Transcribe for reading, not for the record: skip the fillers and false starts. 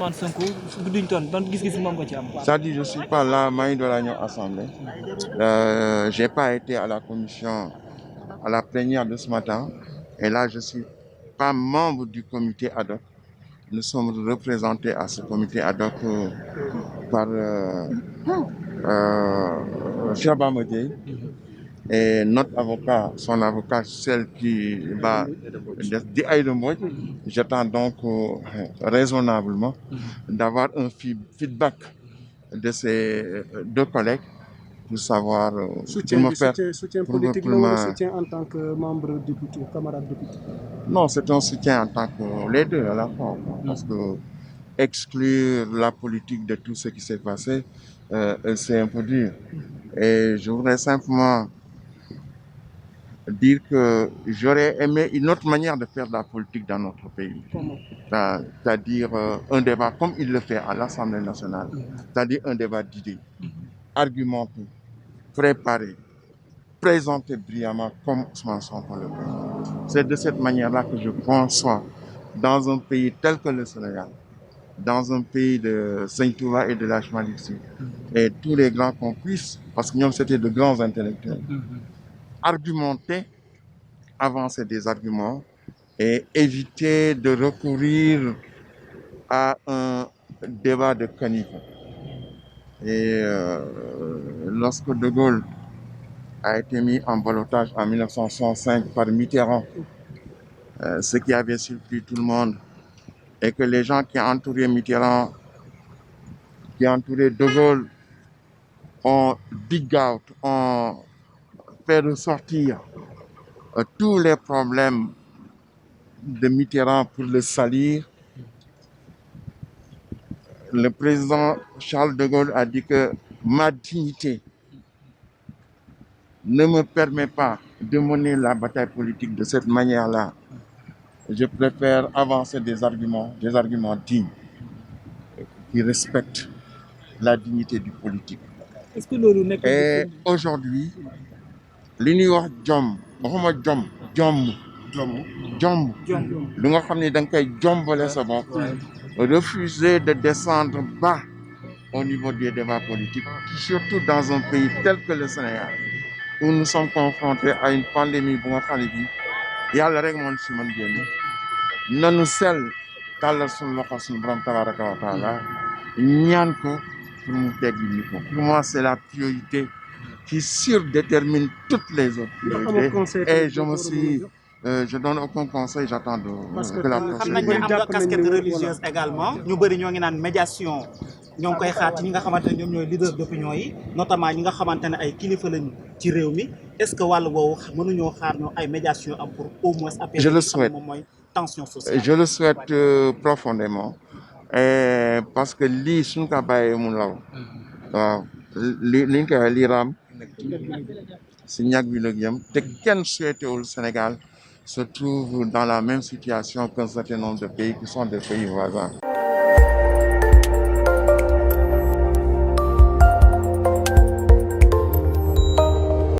Ousmane Sonko gudduñ toon ban gis-gis moom nga ci am. C'est-à-dire je suis pas là maa ngi doon la ñëw assemblée. J'ai pas été à la commission à la plénière de ce matin et là je suis pas membre du comité ad hoc. Nous sommes représentés à ce comité ad hoc par Cheikh Bamba Dièye et notre avocat, son avocat, celle qui va di Aïda Mbodj. J'attends donc raisonnablement d'avoir un feedback de ces deux collègues pour savoir soutien politique ou soutien en tant que membre député, camarade député? Non, c'est un soutien en tant que les deux à la fois, parce que exclure la politique de tout ce qui s'est passé, c'est un peu dur. Et je voudrais simplement dire que j'aurais aimé une autre manière de faire de la politique dans notre pays. C'est-à-dire un débat comme il le fait à l'Assemblée nationale, c'est-à-dire un débat d'idées, argumenté, préparé, présenté brillamment comme Ousmane Sonko le fait. C'est de cette manière-là que je conçois, dans un pays tel que le Sénégal, dans un pays de Sëñ Touba et de l'Haj Malick Sy, et tous les grands qu'on puisse, parce que nous c'était de grands intellectuels, argumenter, avancer des arguments et éviter de recourir à un débat de caniveau. Et lorsque De Gaulle a été mis en ballottage en 1965 par Mitterrand, ce qui avait surpris tout le monde, et que les gens qui entouraient Mitterrand, qui entouraient De Gaulle, ont dig out, ont fait ressortir tous les problèmes de Mitterrand pour le salir. Le président Charles de Gaulle a dit que ma dignité ne me permet pas de mener la bataille politique de cette manière-là. Je préfère avancer des arguments dignes qui respectent la dignité du politique. Et aujourd'hui, li ñuy wax jom waxuma jom lu nga xam ne da nga koy jombale sa bopp, refuser de descendre bas au niveau des débats politiques, surtout dans un pays tel que le Sénégal, où nous sommes confrontés à une pandémie bu nga xam ne bi yàlla rek moo si mën génn. Nanu sell tàllal suñu loxo suñu borom tabaraka wa taala ñaan ko pour mu teggi ñu ko. Pour moi, c'est la priorité qui surdétermine toutes les autres priorités. Et je donne aucun conseil, j'attends que la xam nañ ne am nga casquette religieuse également ñu bëri ñoo ngi naan médiation ñoo ngi koy xaar ci ñi nga xamante ne ñoom ñooy leader d'opinion yi, notamment ñi nga xamante ne ay kilifa lañu ci réew mi. Est-ce que wàllu boobu mënuñoo xaar ñoo ay médiation am pour au moins apaiser je le souhaite moom mooy tension sociale? Je le souhaite profondément, et parce que lii suñ ko bàyyee mu law waaw liñ koy wax lii raam si ñag bi la jëm te kenn souhaitewul Sénégal se trouve dans la même situation qu'un certain nombre de pays qui sont des pays voisins.